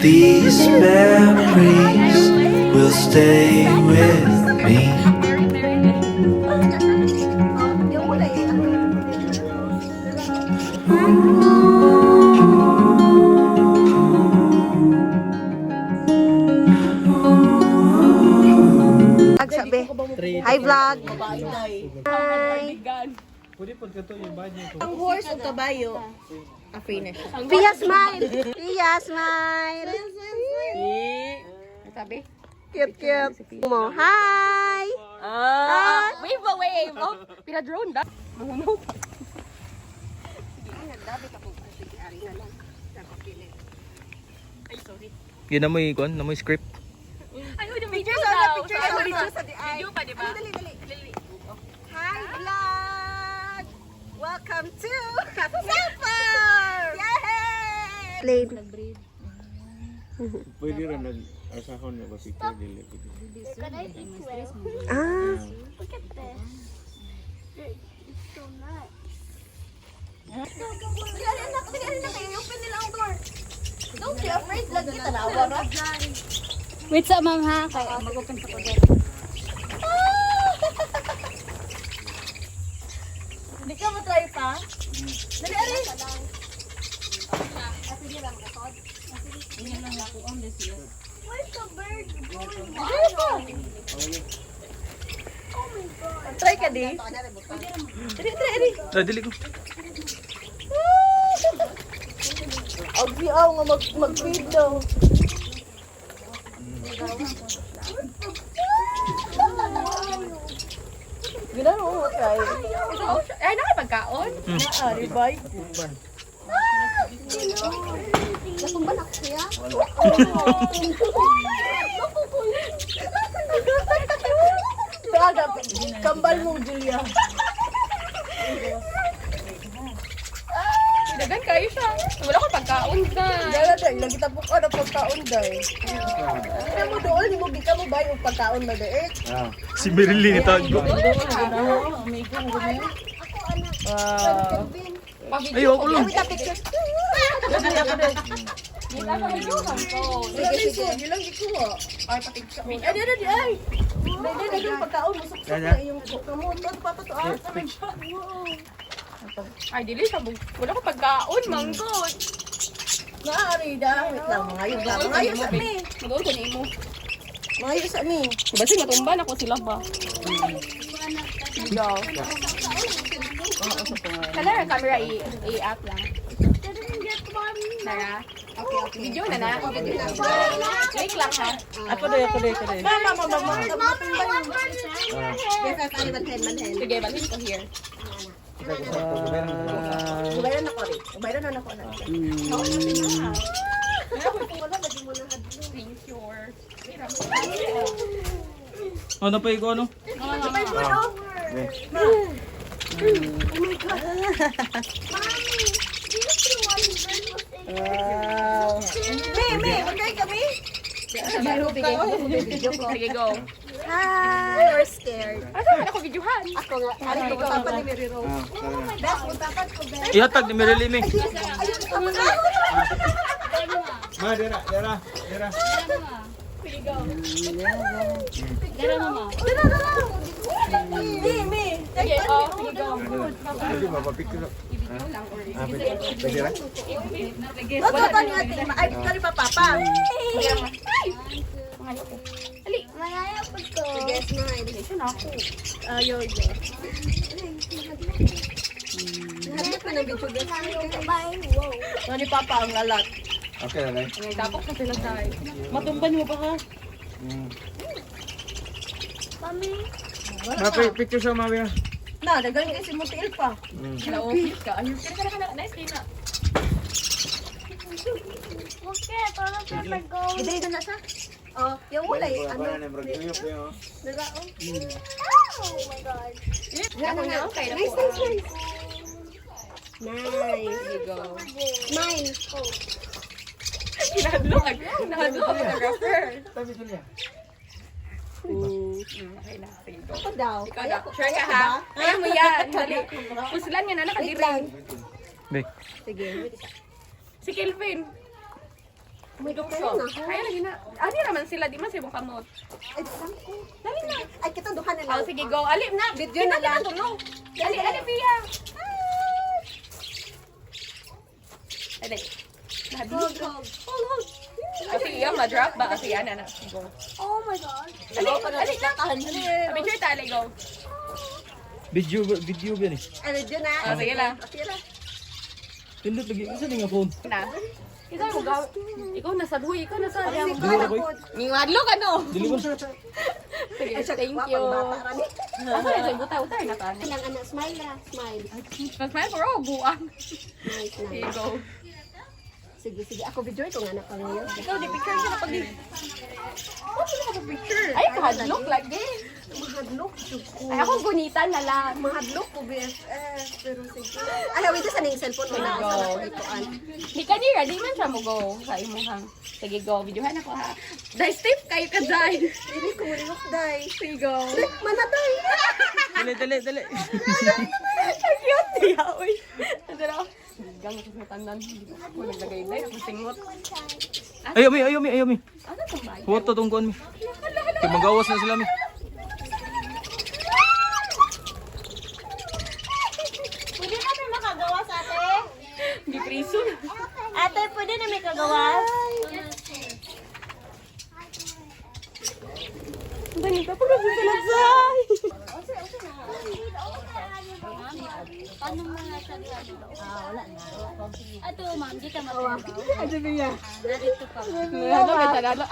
These memories will stay with me. Sabi. Hi vlog. Hi. Ang horse o kabayo. Free na siya. Pia smile. Pia smile. Sabi? Cute. Mo. Hi. Wave ba wave? Oh, pina-drone ba? Mahunod. Yun na mo ikon, na mo script. Ay, may picture sa picture sa video pa, di ba? Dali. Hi vlog. Welcome to Summer. Yay! Play. Pwede rin nag-asahon na ba si Cardile? Ah. Look at this. It's so nice. Open nila ang door. Don't be afraid. Lagi tanawa ra. Wait sa ma'am ha. Kaya mag-open sa poder. Hindi ka matry pa? Dali, ari. Where's the bird going wild? Try ka di. Try dili ko. Agbi nga mag-feed daw. Ginano mo try. Ay, nakapagkaon? Naari ba? Natumban ako siya. Kambal mo, Julia. Dagan kayo siya. Wala ko pagkaon na. Lagi tapok ka na pagkaon dahil. Kaya mo doon, hindi mo bika mo ba yung pagkaon na dahil? Si Marilyn ito. Ay, ako lang. Hindi lang ikuha. Ay, papicture. Ay! Hindi, yung pagkaon. Masaksak na yung kamot. Ito, papatuan. Ay, dili siya. Wala ko pagkaon, manggod. Naari da. Wait lang, mangayo lang. Mangayo sa mi. Mag-on ko ni mo. Mangayo sa mi. Basi matumban ako sila ba? Daw. Kala camera i-up lang. Nara. Okay. Video na na. Wait lang ha. Ako din. Mama. Sige, balhin ko here. Ubayran ako rin. Ubayran na ako na. Ano pa iko ano? May, okay kami? Sige, go. Hi. You're scared. Ano naman ako videohan? Ako nga. Ari ko pa ni Mary Rose. Ihatag ni Marilyn mi. Ma, dira. Sige, sige, go. Pwede ba papicture? Pwede rin? Wala pa niya, ay, kali pa papa. Ali, Mayaya po to. Sige, smile. ito na ako. Ayo. Lahat pa ng video guys. Ano ni papa ang lalat? Okay na rin. Tapos na sila tayo. Matumban mo ba ka? Mami. Ma, picture sa mami. Na, dagang kasi mo tiil pa. Na-office ka. Ayun, kaya nice kayo na. Okay, para sa pag-go. Gidey na siya. Oh, yung wala ano. Oh my God. Ako na, okay na Nice. po. Nice. Here you go. Smile. Nahadlok ang photographer. Okay na, sige go. Ako daw. Ikaw daw. Sure ka ha? Kaya mo yan. Dali. Puslan nga na nakadiring. Be. Sige. Si Kelvin. May Dukso. doktor na. Kaya lagi na. Ani naman sila, di man sila kamot. Ay, sampo. Dali na. Ay, kita duha na lang. Oh, sige, go. Ali na. Video na lang. Tulong. Ali, Pia. Dali. Hold, hold. Hold. Kasi iya, ma-drop ba? Kasi yan, na. Go. Oh my God. Ali, ali na. Picture tayo, go. Video ba ni? Ay, video na. Oh, sige lang. Okay na. Pindot lagi. Isa nga phone. Na. Ikaw mo gaw. Ikaw nasa buhay, ikaw nasa. Dili ko. Niwadlo ka no. Dili ko. Sige, thank you. Ako na sa buta-uta na ka. Lang, anak, smile na. Smile. Mas for oh, buang. Nice, Sige, nice. go. Sige, sige. Ako video ito nga na pang ngayon. Ikaw, di picture ka na pag picture. Ay, kahadlok lagi. Mahadlok. Diyos Ay, ako gunitan na lang. Mahadlok ko, BFF. Pero sige. Ay, hawin sa ning cellphone mo na. Go. Di ka ni ready man siya mo go sa imuhang. Sige, go. Videohan ako ha. Dahil Steve, kayo ka dahil. Hindi ko mulok, day. Sige, go. Manatay. Dali. Ang cute niya, uy. Ito na. Gang ko sa tanan. Ako naglagay na. Ako singot. Ayaw mi. Ano itong bayan? Foto tong kuan mi. Kay magawas na sila mi. Pwede na may makagawas, ate? Di priso. Ate, pwede na may kagawas? Bani ka pa kasi salagsay. Paano mo na siya wala na. Ato, ma'am, di ka matumaw. Ano ba yan? Narito pa. Ano ba tanalo?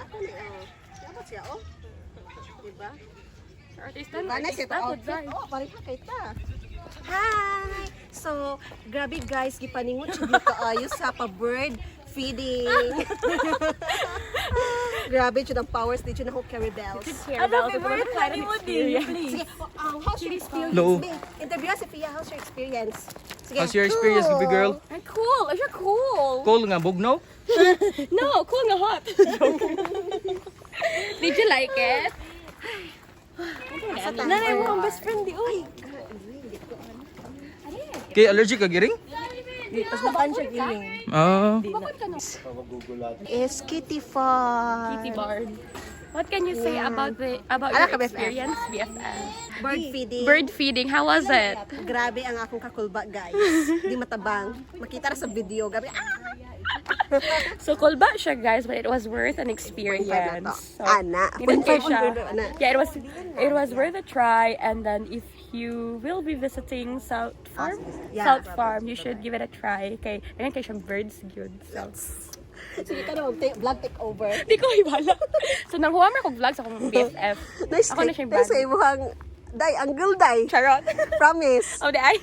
Ako ni, dapat siya, oh. Diba? Artista Bana siya to outfit. Oh, pareha kay ta. Hi! So, grabe guys, gipaningot siya dito ayos sa pa-bird feeding. Grabe siya ng powers dito na ako carry bells. Ano ba yung parang experience? Sige, how's your experience? Hello. Be, interview si Pia, how's your experience? Sige, How's your experience, baby girl? Ay, cool. Ay, siya cool. Cool nga bugnaw. No, cool nga hot. Did you like it? Nanay mo ang best friend di oy. Kay allergic ka giring? Tapos makan siya giling. Ah. is Kitty Farm. Kitty Barn. What can you say about Ala your ka, BFF? experience, BFF? Bird feeding. Bird feeding, how was it? Grabe ang akong kakulba, guys. Di matabang. Makita na sa video. Grabe. So cool ba siya guys, but it was worth an experience. So, Ana. yun kayo siya. Ana. Yeah, it was worth a try. And then if you will be visiting South Farm, Yeah. South Farm, you should give it a try. Okay, ganyan kayo siyang birds good. So, Sige ka na, vlog take over. di ko ibala. So nang huwag ako vlog sa akong BFF. Nice Ako na take. siyang Nice brand. ay mukhang, day, angle day. Charot. Promise. Oh, di ay.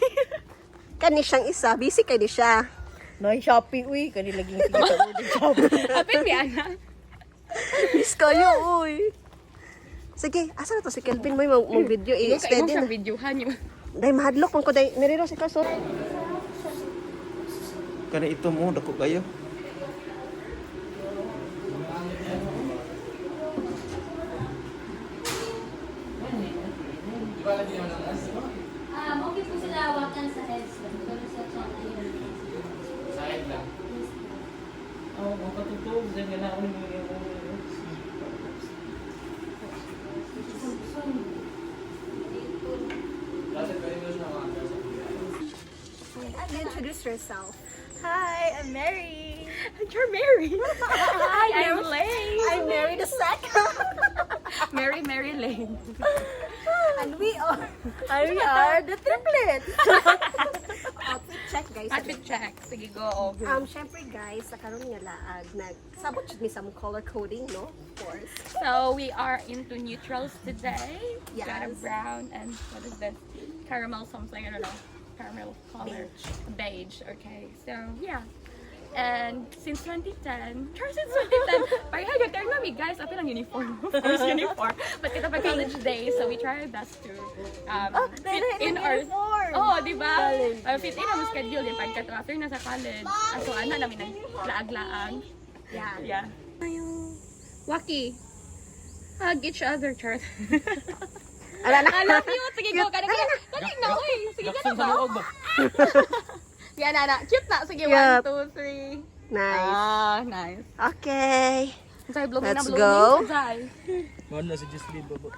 Kani siyang isa, busy kay di siya. No, Shopee, uy. Kanila laging kita Shopee. Apin mi ana. Miss kayo, uy. Sige, asa na to si Kelvin? May mag video Ikaw kayo i-steady sa na. videohan yun. Day, mahadlok man ko, day. Niriro si Kaso. Kana ito mo, dako kayo. Okay po sila hawakan sa heads. Ganun sa channel. Oh, patutog sa ganaon mo. Introduce yourself. Hi, I'm Mary. You're Mary. Hi, I'm Lane. I'm Mary the Second. Mary Lane. And we are We are the triplets. outfit check, guys. Outfit check. Sige, go. Syempre guys, sa karon nga laag, nagsabot jud mi sa mong color coding, no? Of course. So we are into neutrals today. Yes. Got a brown and what is this? Caramel something, I don't know. Caramel color. Beige. Okay. So yeah. And since 2010, since 2010, parang nag-turn na guys, apil ang uniform. First uniform. But kita pa college day, so we try our best to fit in our... Oh, di ba? Fit in our schedule yung pagkat after na sa college. So ano namin ang laag-laag. Yeah. Waki. Hug each other, Charles. Ala na. I love you. Sige, go. Kani na, uy. Sige ka na Gakson sa ba? loob ba? Yan, Nana. Cute na. Sige, Yup. 1, 2, 3. Nice. Ah, nice. Okay. Sorry, blooming Let's na blooming. go. Sajay. Mana si Jesslyn baba.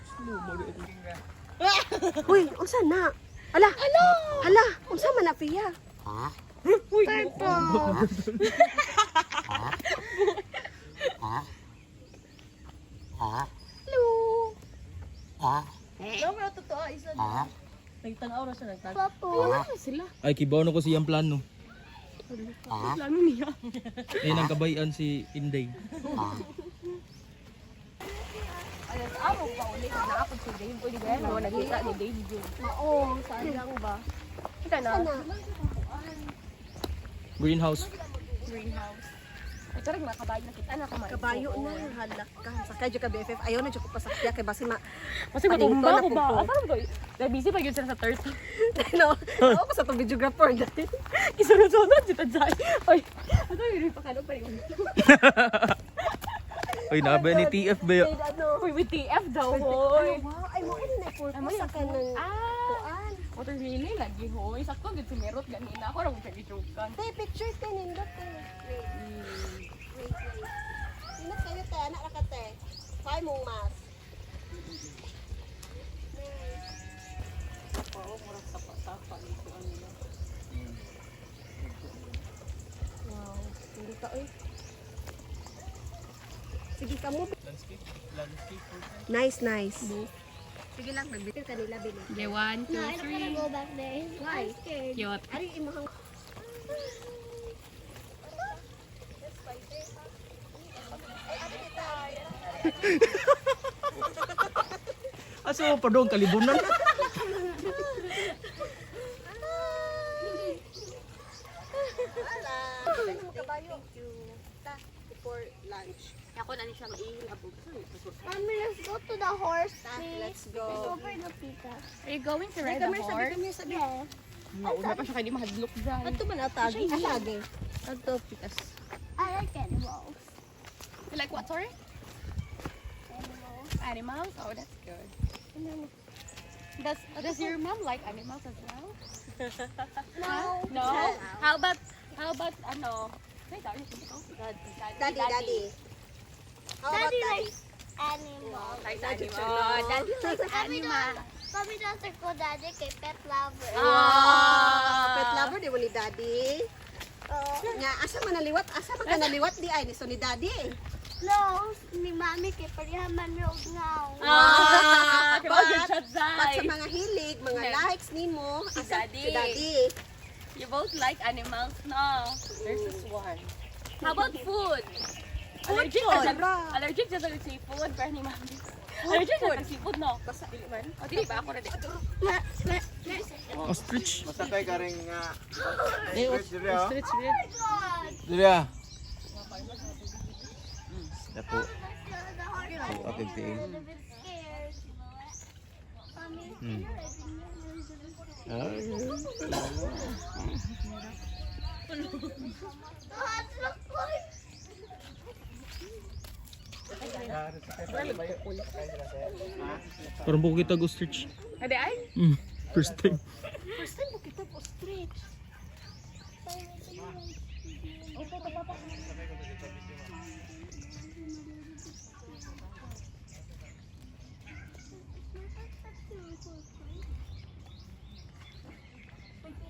Uy, unsa na? Hala. Hala, unsa man na piya? Nagtanaw na siya nagtag. Ay kibaw na ko siyang plano. Plano niya. Ayun ang kabayan si Inday. Alas, amo pa ulit. Nakapag si Dave ko. Di ba yan? Oo, nakita ni Dave yun. Oo, sayang ba? Ika na. Greenhouse. Greenhouse. Ito rin mga kabayo na kita na kumain. Kabayo na halak ka. Sakay jud ka BFF. Ayaw na jud ko pasakya kay basi ma. Kasi matumba ko ba? Asan ko? Busy pa yun sila sa 30. No. Ako sa to videographer dati. Isunod-sunod si Tadzay. Ay, ano yun? Pakano pa yun? Oy, nabe ni TF ba yun? Uy, with TF daw, hoy. Wow, ay mo ini na purpose sa kanang kuan. Water lily lagi, hoy. Sakto, gud sumerot ganina. Ako rin pag-itrokan. Tay picture tay nindot tay. Wait. Ina kayo tay anak ra ka tay. Fay mong mas. Wow, hindi ka oy. Sige ka mo. Nice. Sige lang, magbitin kanila bili. Okay, 1, 2, No, I don't wanna go back there. Why? I'm scared. Cute. Ari imong Asa mo pa doon kalibunan? Thank you. For lunch. Ako na ni siya maihilabog. Mommy, let's go to the horse, Ta, please. let's Let's go go. for the pita. Are you going to ride Come the here, horse? come here, sabi. Yeah. Mauna pa siya kaya di mahadlok dyan. Ato man atagi. Atagi. Ato pikas. I like animals. You like what, sorry? Animals. Animals? Oh, that's good. Does your mom like animals as well? No. No? How about ano? Say daddy. Daddy. How about Daddy daddy? likes animals. Like Daddy animal. too. Daddy likes Kami animal. Kami doesn't go daddy kay pet lover. Pet lover di mo ni daddy. Oh. Nga asa man naliwat? Asa man ka naliwat di ay ni so ni daddy. No, ni mami kay parihaman road now. Ah, But- kaya siya But sa Zay. mga hilig, mga Okay. likes nimo, Si asa daddy. si daddy. You both like animals, no? There's this one. How about food? Allergic ka sa allergic ka sa seafood, pero ni mami. Allergic ka sa seafood, no? Basta dili man. O, dili ba ako na dito? Ostrich. Masakay ka rin nga. Stretch red. Dira. Dapo. The horse. Okay, I'm a bit scared. Mommy, Parang buko kita ostrich. Ade ay? First time. First time ko kita po stretch.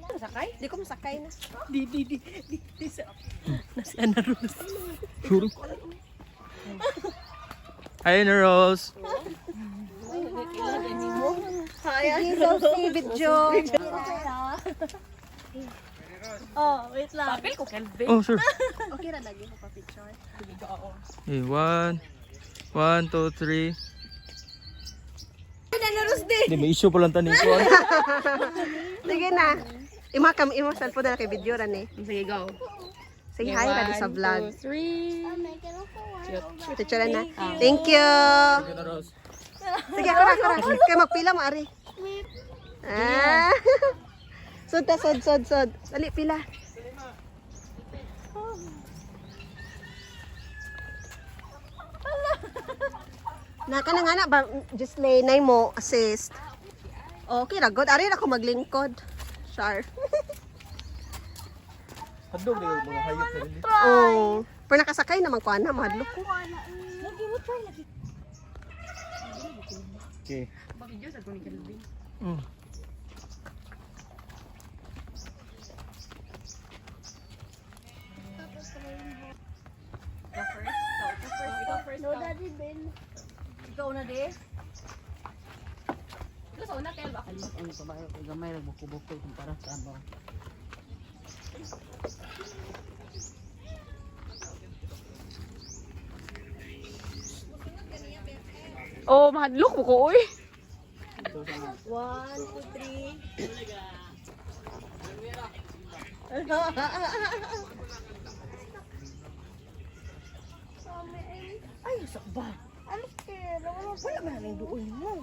Masakay? Di ko masakay na. Di sa. Nasi Ana Rose. Sure. Hi, Rose. Hi, selfie video. Oh, wait lang. Papel ko, Kelvin. Oh, sure. Okay ra lagi ko pa picture. Okay, 1, 2, 3. Hindi, may issue pa lang tanin ko. Sige na. Ima cellphone na kay video ra ni. Sige, go. Say hi ra di sa vlog. 1, 2, 3. I'm making a phone. Picture na. Thank you. Sige, ako ra. Kaya magpila mo ari. Ah. Sod. Dali pila. Naka na nga na ba just lay nay mo assist. Okay ra god. Ari ra ko maglingkod. Sure. Hadlok na mga hayop na rin. Oh, pero nakasakay naman ko na mahadlok ko. Lagi mo try lagi. Okay. Video sa kuning kalbi. Mm. Go first. Go first. No, Daddy Ben. Ikaw na di. Gusto una kayo ba? Ano ka ba? Gamay lang buko-buko kung para sa abaw. Oh, mahadlok mo ko oy. 1, 2, 3. Ay, sakba. Ano kaya? Wala man ang doon mo.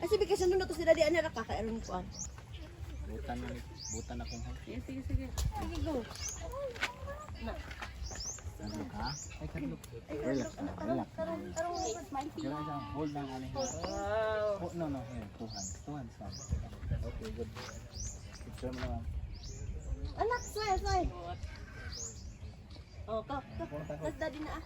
Ay, sabi kasi nung natos nila di ana kakairon ko. Butan akong hal. Sige. Sige, go. Kadlok ha? Ay, kadlok. Relax na, relax. Kaya lang, hold lang ano. Oh, no. Here, two hands lang. Okay, good. Picture mo naman. Anak, sway. Oh, ka. Tas daddy na ah.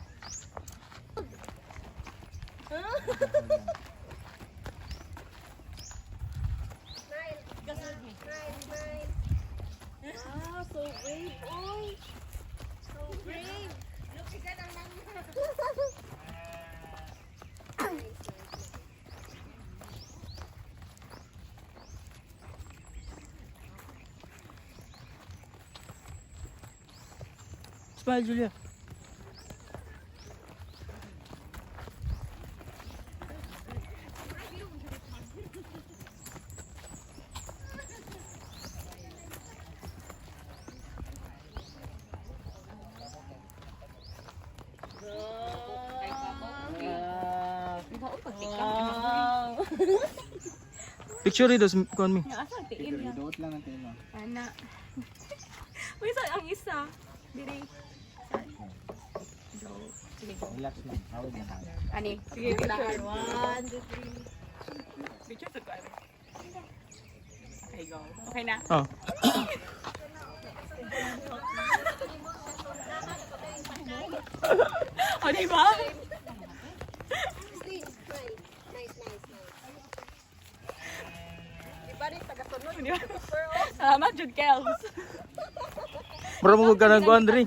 Ah, so brave, boy. So brave. Smile, Julia. Picture dito kon mi. Asa tiin niya? Idoot lang ang tilo. Ana. Uy, sa ang isa. Diri. Relax lang, hawag na tayo. Ani? Sige, picture. 1, 2, 3. Picture sa kuan. Okay, go. Okay na? Oh. O, diba? Diba? Salamat, Jude Kels. Mura mo ka nang kuan diri.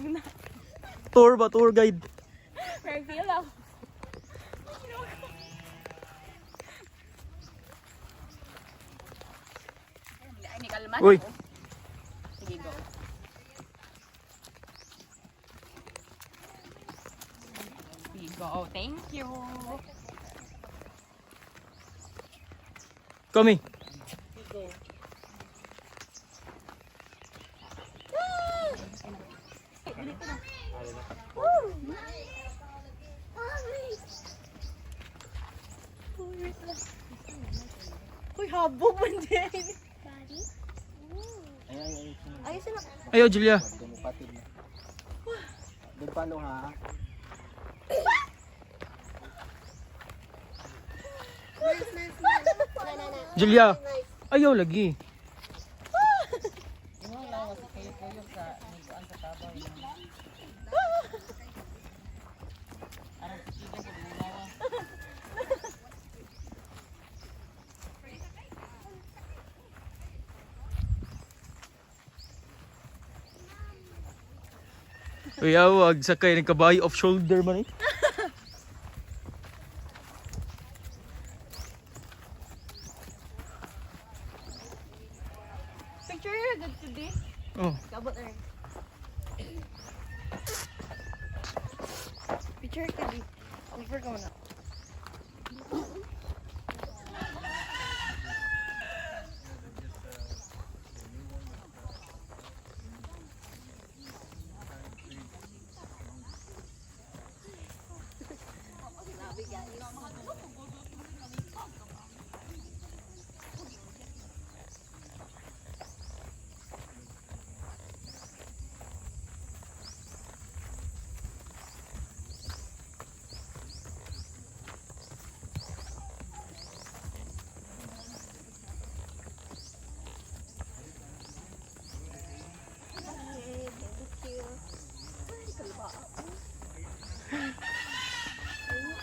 Tour ba, tour guide. May feel ako. Ay, kalma. Uy. Sige, go. Sige, go. Thank you. Kami. Uy, habog man din. Ay. Ay, sila. Ayo, Julia. Dumupatid na. Dugpalo ha. Julia. Ayaw lagi. Uy, awag sakay ng kabayo off shoulder man eh. Picture good today. Oh. Kabot na rin. Picture ka di. Over ka muna.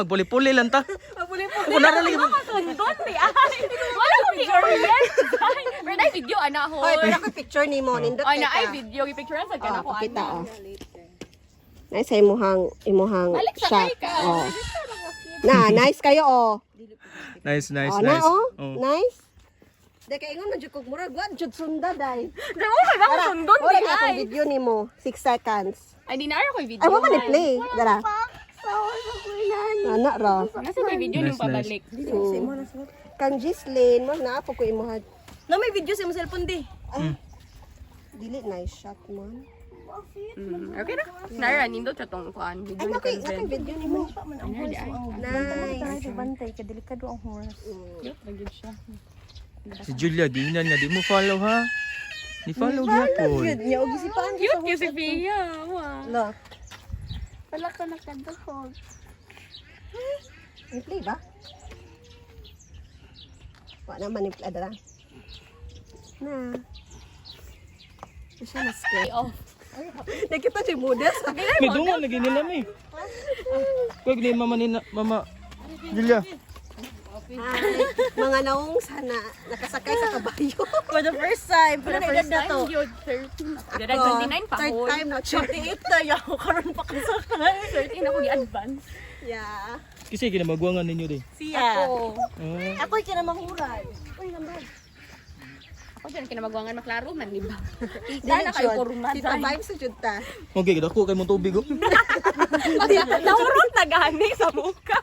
Puli-puli lang ta. Puli-puli. Ako naralig. Sundot di ay. Wala ko i-orient. Pero na video ana ho. Hoy, pero ako picture ni mo. Nindot Ay na ay ka. video i-picture sa kana ko Kita ana. Nice sa imuhang Balik sa shot. ka. Oh. Nice kayo oh. Nice, nice, Oh, na nice. oh. Oh. Nice. Dahil kayo nga jud kog murag wa jud sunda dai. Damo ba ba sundot di Wala na akong ay. video nimo 6 seconds. Ay di na ko video. Ay mo man i-play. Dara. Ana ra. Nasa may video ning Nice, pabalik. Kang Gislin, mo na po ko imuhad. Na may video sa imong cellphone di. Dili nice shot man. Okay na. Nara nindot sa tong kuan video ni Okay, content. video nimo. Nice. Bantay ka delikado ang horse. Si Julia, di na nga, di mo follow ha. Ni follow gyapon. Nya og isipan Cute yung si Pia. Wow. Lo. Wala ka nakadahog. I-play ba? Wa naman i-play dara. Na. Siya na scared. Oh. Nakita si Mudes. May dungan lagi nila may. Kuwag ni mama Julia. Mga naong sana nakasakay sa kabayo. For the first time, for the first Time time. yun, 13. Dada 29 pa Third ho. time na siya. 48 tayo ako karon pa kasakay. 13 ako i-advance. Yeah. Kasi kinamagwangan ninyo di. Siya. Oh. Ako kinamanghuran. Ako dyan, kinamagwangan maklaro man, di ba? Kita na kayo kurungan. Tita vibes sa jud ta. Okay, dako kay mong tubig oh. Naurong tagani sa muka.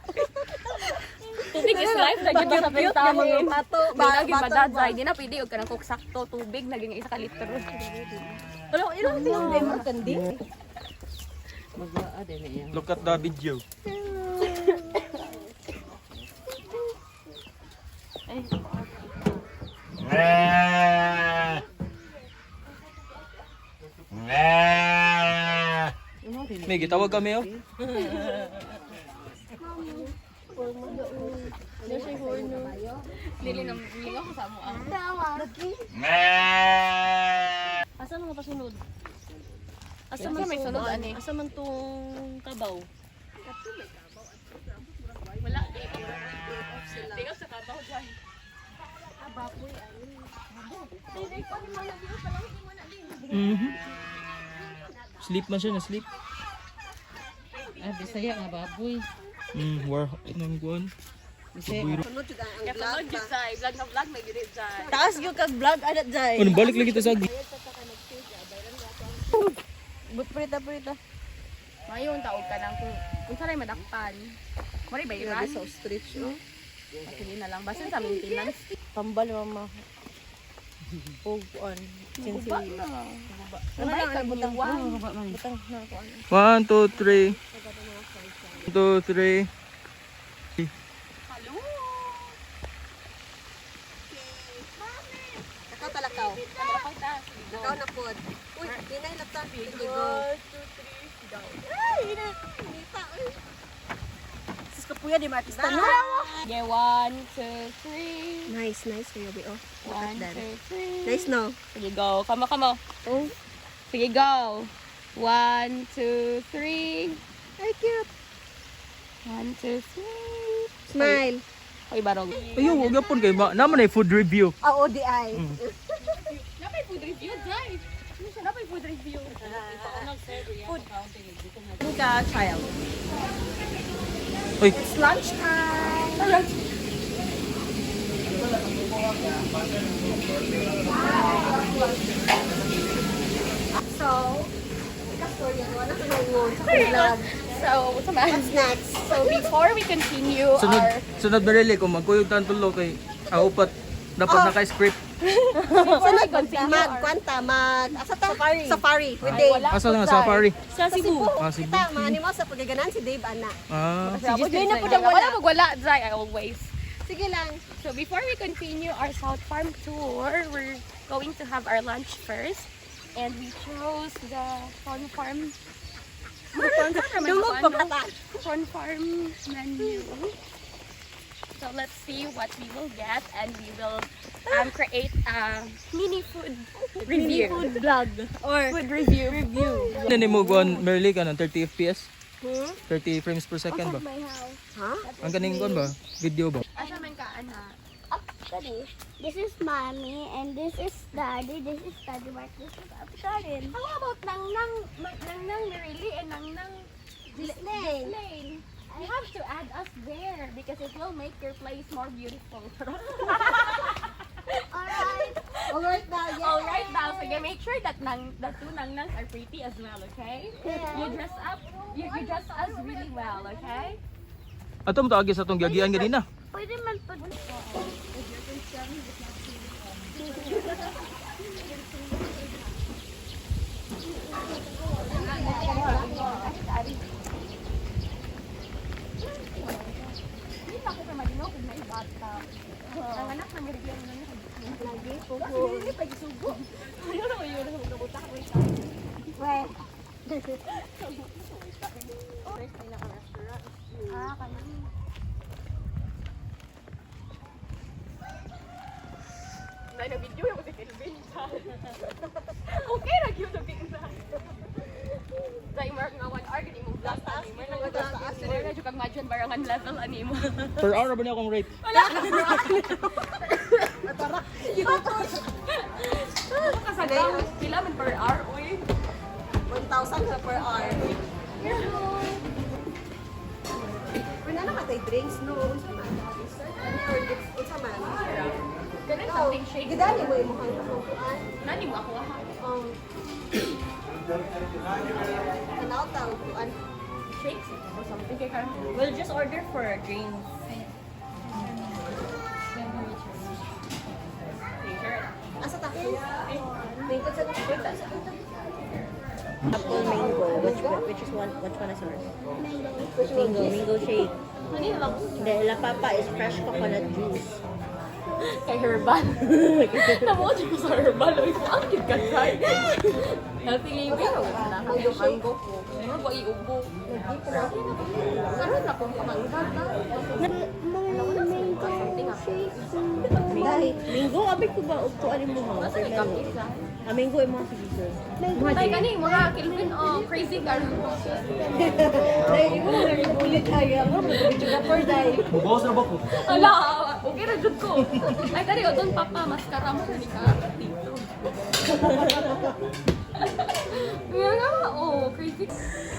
Tubig is life, naging sa pentahin. Bato, Naging bato. badadzay. Di na pwede, huwag ka nang kuksakto. Tubig, naging isa ka litro. Wala ko ilang tingin din mo kandi. Look at the video. May gitawag kami oh. Lili nang lingaw ko sa mo ang. Asa man pasunod? Asa man may sunod, ani? Asa man tong kabaw? Wala. Tingnan sa kabaw dyan. Sleep man siya na sleep. Bisaya nga baboy. War nang kuan. Sunod jud ang Kasunod vlog. yun dyan. Vlog na vlog, may gilid dyan. Taas gyud kag vlog adat jay. Ano balik lagi ta sa But prita. Ngayon, taog ka lang kung saan ay madakpan. Mari ba Grabe iran? sa ostrich no. Patuloy na lang. Basta sa maintenance. Pambal mama. Og on. Sinsiyo. Ano lang ang butang Butang na ko ano. 1 2 3. 1 2 3. Nakaw talakaw. Nakaw na pod. Uy, dinay lata. Sige go. Sis kapuya di maartista no. Yeah, 1, 2, 3. Nice kayo bi oh. 1, 2, 3. Nice no. Sige, go. Kamo. Oh, Sige, go. 1, 2, 3. ay cute. 1, 2, 3. Smile. Oy, barog. Ayo, wag yapon kay naman ay food review. Oo, di ay. Napay food review, guys. Ano siya? Napay food review. Ka child. Uy, It's lunch time. So, kastorya ko na kanungon sa vlog. So, what's up, Snacks. So, before we continue our... sunod barili ko magkuyog tan tulo kay upat dapat naka-script. Sunod magkwanta asa ta? Safari with Dave. Asa nga safari? Sa Cebu. Ah, Cebu. Kita maani mo sa pagaganan si Dave ana. Ah, Sige na po wala magwala, Zay, always. Sige lang. So, before we continue our South Farm tour, we're going to have our lunch first. And we chose the Fun Farm. Dungog pagkata. Fun Farm menu. So let's see what we will get, and we will create a mini food review. Food vlog or Food review. Nani mo guan Merly ka ng 30 FPS? 30 frames per second ba? My house. Ha? Ang ganing kon ba? Video ba? Asa man ka, anak? Actually, this is mommy and this is daddy. This is daddy Mark. This is Sharon. How about Nang Mirili and Nang Lane. Lane? You have to add us there because it will make your place more beautiful. Alright. Alright na, yeah. Alright, now, so you make sure that the two Nangnangs are pretty as well, okay? Yeah. You dress up, you dress us really well, okay? Ato mo taagi sa tong giagian ganina. Pwede man po. Hindi pa ako pa malinaw kung may bata. Ang anak na nirigyan mo na Lagi po. Hindi pa isugo. Ano na yun? Nabutak ko ito. Well. First time na ka-restaurant. Kanina. Na-video yung si Kelvin. Okay, nag-yun na pinsa. Dahil mark nga 1 hour, ganyan mong vlog. Mar na dyan kang madyan barangan level, animo. Per hour ba niya akong rate? Kasagaw, pila man per hour, uy. 1,000 sa per hour. Wala na katay drinks, no? Unsa man? Unsa man? Ganun something shake. Gidali mo yung mukhang kukuan. Nani mo ako, ha? Tanaw-taw kuan. Shakes or something. Kaya ka, We'll just order for drinks. Asa ta? Lingkod sa lingkod. Apple mango. Which one is yours? Mango shake. The La Papa is fresh coconut juice. kay herbal. Nabuot ko sa herbal. Uy, ang cute ka, Zay. Healthy living. Mango po. Ano ba iubo? Sarap na kung pamangga ka. Dahil, mango, abig ko ba? Ito, alin mo ha? Nasa ikapit ka. Mango yung mga sigigil. Tay ka ni, mga Kelvin, crazy ka. Dahil, ikaw na rin ulit tayo. Ako, mag-video ka for dahil. Bubawas na ba ko? Ala, okay na dyan ko. Ay, kari, o doon papa, maskara mo na ni ka. Dito. Kaya nga, crazy.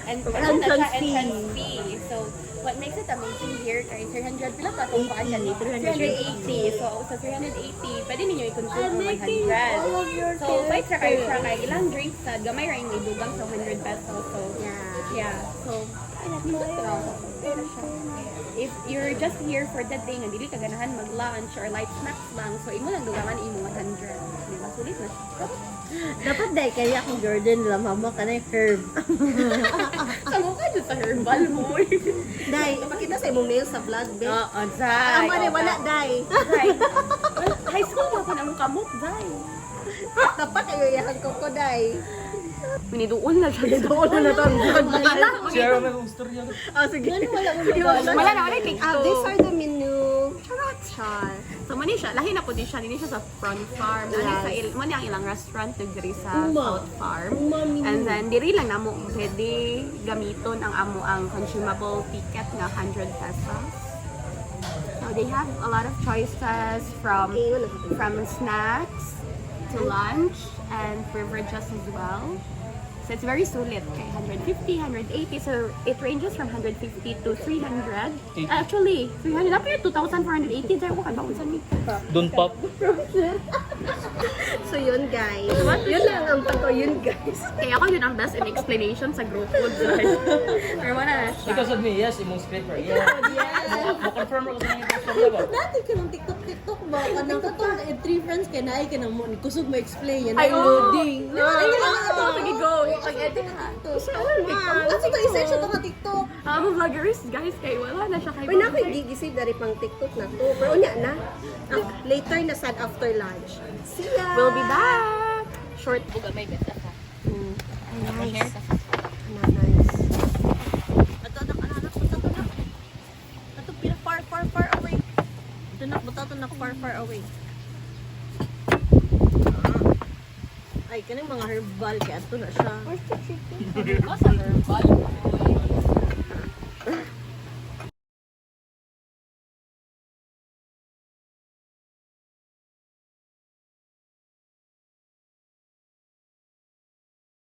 And Entrance entrance fee. So, what makes it amazing here, kay 300, pila pa itong paan yan? 380. So, sa 380, pwede ninyo i-consume ang 100. So, fight sa kayo siya kay ilang drinks sa gamay rin idugang sa 100 pesos. So, yeah. So, if you're just here for that day, nga dili ka ganahan mag-lunch or light snacks lang, so imo lang dugangan imo 100. Di ba? Sulit na siya. Dapat dahil kaya akong Jordan lang, mama ka na yung herb. Samo ka dyan sa herbal mo. Dai, makita sa imong nails sa vlog, be. Oo, Zay. Amo ni wala dai. Zay. High school mo po ng kamot, Zay. Dapat kayo yahan ko ko dai. Miniduol na siya. Doon na to. Share mo yung storya. Sige. Wala na, wala yung These are the menu. Charot. Char. So, mani siya, lahi na po din siya. Dini siya sa front farm. Mani ang ilang restaurant diri sa South Farm. And then, diri lang namo pwede gamiton ang amo ang consumable ticket nga 100 pesos. So, they have a lot of choices from snacks to lunch and beverages as well. So it's very sulit. Okay, 150, 180. So it ranges from 150 to 300. Actually, 300. Up here, 2,480. There, what about sa ni? Don't pop. So yun guys. Yun lang ang pagko yun guys. Kaya ako yun ang best in explanation sa group food. Pero wala na siya. Because of me, yes, imong script right? Yeah. Mo-confirm ako sa mga storya ba? Dati ka ng TikTok ba? Kanang katong 3 friends ka na ay ka nang kusog mo explain yan. Ay, loading. Ay, sige, go. Pag-edit ha. Kasi ito isa siya itong TikTok. Mga vloggers, guys, kay wala na siya kay Uy, na ako gigisig dari pang TikTok na to. Pero unya na. Later na sad after lunch. See ya! We'll be back. Short buga may besta ka. Nice. Nice. Ato na. Ato pila far away. Ito na far away. Ay, kanang mga herbal kaya ato na siya. Oh, sa